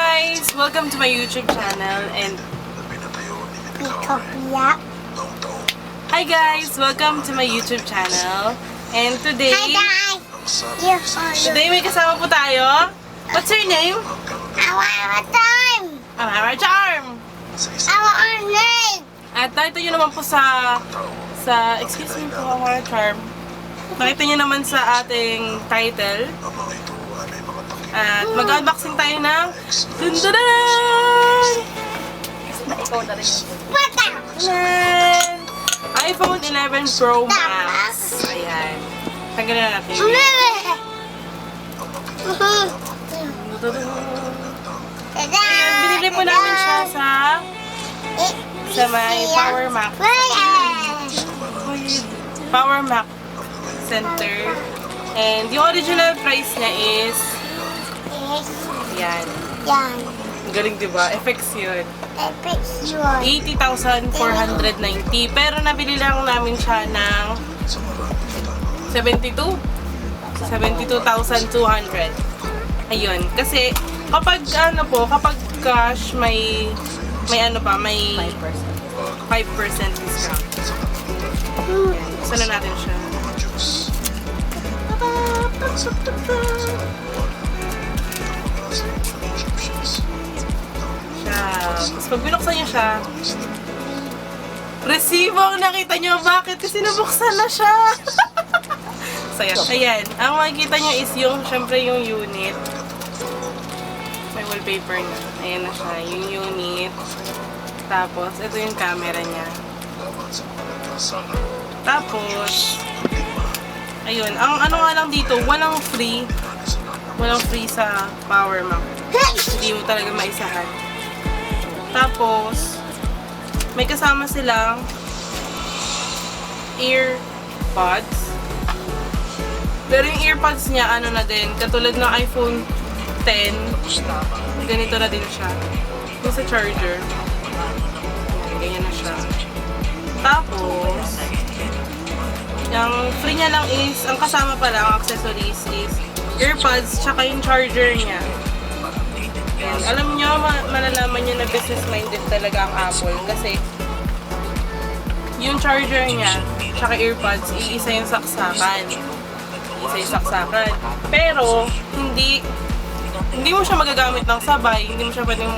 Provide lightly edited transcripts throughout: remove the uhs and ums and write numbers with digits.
guys! Welcome to my YouTube channel and Hi guys! Welcome to my YouTube channel and today may kasama po tayo. What's your name? Our time! Our Charm! Our name! At nakita nyo naman po excuse me po, Our Charm. Nakita nyo naman sa ating title. At mag-unboxing tayo ng dun-dun-dun! Ikaw na rin yung iPhone 11 Pro Max. Ayan. Tanggalin na natin. Ayan, binili po namin siya sa may Power Mac Center. And yung original price niya is yan. Galing diba? FX yun. 80,490. Pero nabili lang namin siya ng 72,200. Ayun. Kasi kapag kapag cash may 5% discount. Ayan. Gusto na natin siya. Tapos pag binuksan nyo siya, resibo ang nakita nyo. Bakit? Kasi nabuksan na siya. So, ayan. Ang makikita nyo is yung, syempre yung unit. May wallpaper na. Ayan na siya. Yung unit. Tapos, ito yung camera niya. Tapos, ayun. Ang ano nga lang dito, walang free sa Power Mac. Hindi mo talaga maisahan. Tapos, may kasama silang earpods. Pero yung earpods niya, ano na din, katulad ng iPhone 10, ganito na din siya. Yung sa charger. Ganyan na siya. Tapos, yung free niya lang is, ang kasama pala, ang accessories is earpods, tsaka yung charger niya. And alam nyo, malalaman nyo na business-minded talaga ang Apple kasi yung charger niya, tsaka earpods, iisa yung saksakan. Pero, hindi mo siya magagamit ng sabay, hindi mo siya pwedeng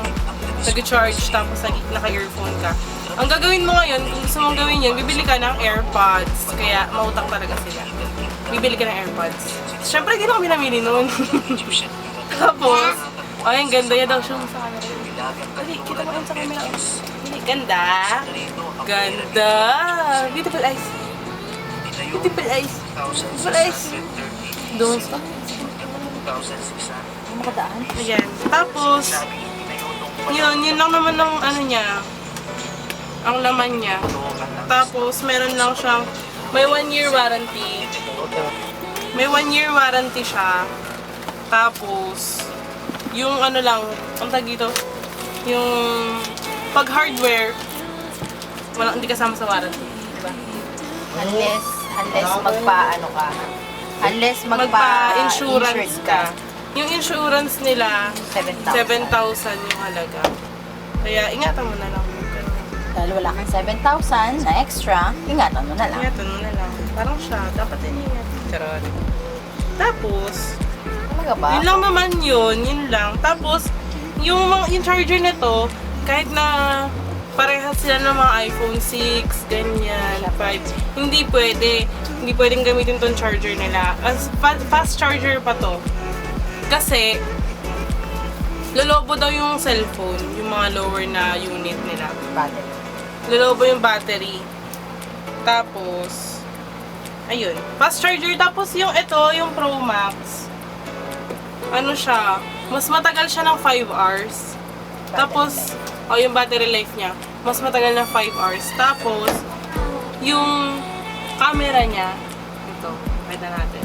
nag-charge tapos naka-earphone ka. Ang gagawin mo ngayon, kung gusto mong gawin yun, bibili ka ng AirPods. Kaya, mautang talaga sila. Bibili ka ng AirPods. Siyempre, hindi na kami namili noon. Tapos, ay, ang ganda yan daw siya sa camera. Dali, kita mo yun sa camera. Ganda. Ganda. Beautiful eyes. Beautiful eyes. Beautiful eyes. Doon sa. Makadaan. Ayan. Tapos, yun lang naman ng ano niya. Ang laman niya. Tapos, meron lang siyang, may 1-year warranty. May 1-year warranty siya. Tapos, yung ano lang, ang tag dito, yung pag hardware, hindi kasama sa warranty, di ba? Unless magpa-insurance ka. Yung insurance nila, 7,000 yung halaga. Kaya, ingatan mo na lang. Dahil wala kang 7,000 na extra, ingatan mo na lang. Ingatan mo na lang. Parang siya, dapat ingat. Charot. Tapos, Talaga ba? yun lang naman yun lang. Tapos, yung charger nito, kahit na parehas sila ng mga iPhone 6, ganyan, 5, hindi pwedeng gamitin tong charger nila. As fast charger pa to. Kasi, lolobo daw yung cellphone, yung mga lower na unit nila. Battery. Lolobo yung battery. Tapos, ayun. Fast charger. Tapos yung yung Pro Max, ano siya, mas matagal siya ng 5 hours. Tapos, yung battery life niya, mas matagal ng 5 hours. Tapos, yung camera niya, ito, pwede natin.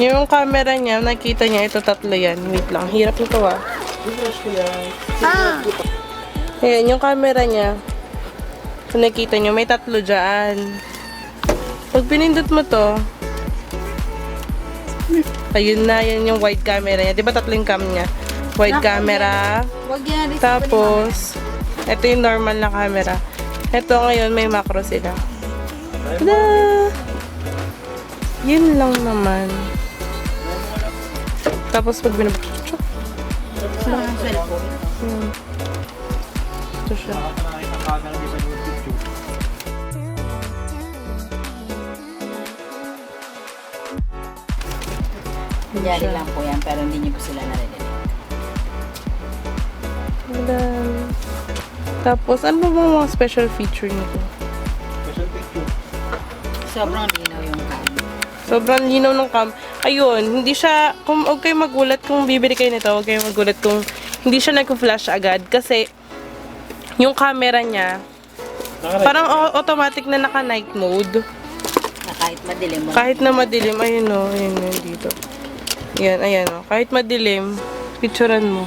Yung camera niya, nakita niya, ito tatlo yan. Wait lang, hirap nito Ayan, yung camera niya, kung nakita nyo, may tatlo dyan. Pag pinindot mo to, ayun na, yan yung wide camera niya. Diba tatlo yung cam niya? wide Naku, camera. Huwag yan. Tapos, ito yung normal na camera. Ito ngayon, may macro sila. Tada! Yun lang naman. Tapos, pag binabuksan, Wala kang cellphone. ito siya. Kunyari lang po yan, pero hindi niyo po sila narinig. Tada! Tapos, ano ba mga special feature nito? Sobrang linaw yung cam. Sobrang linaw ng cam. Ayun, hindi siya, kung huwag kayo magulat kung bibili kayo nito, huwag kayo magulat kung hindi siya nag-flash agad. Kasi, yung camera niya, parang automatic na naka-night mode. Na kahit madilim mo. Kahit na madilim, ayun o, ayun o, dito. Yan, ayan o. Kahit madilim, picturean mo.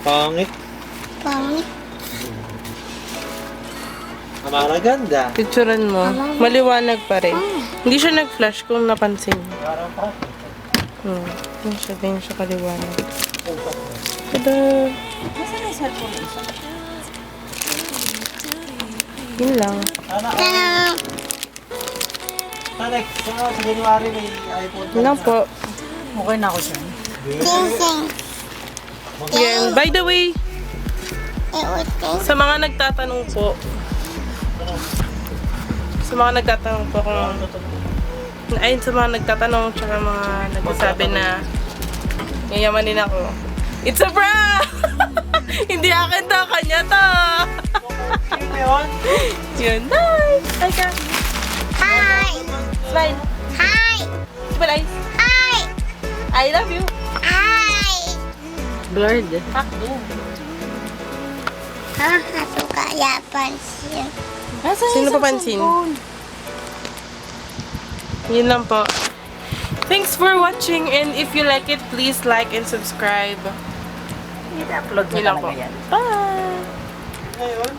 Pangit. Pangit. Ganda. Picturean mo. Maliwanag pa rin. Hindi siya nag-flash kung napansin mo. Yan siya, ganyan siya kaliwanag. Tada! Nasaan yung cellphone na isa? Yun lang. Tanek, sa January may iPhone. Yun lang po. Okay na ako dyan. Sing-sing. Yan. By the way, Iutin. sa mga nagtatanong po, kung ayun, sa mga nagtatanong tsaka mga nagsasabi na yayamanin ako, it's a prank! Hindi akin to, kanya to! Yun. Bye! Bye ka! Hi. Smile! Hi. Smile eyes! Hi. I love you! Hi. Blurred. Hakdo! Hahato kaya pansin. Sino pa pansin? Yun lang po. Thanks for watching, and if you like it, please like and subscribe. I-upload mo Yun lang po. talaga yan. Bye! Ngayon,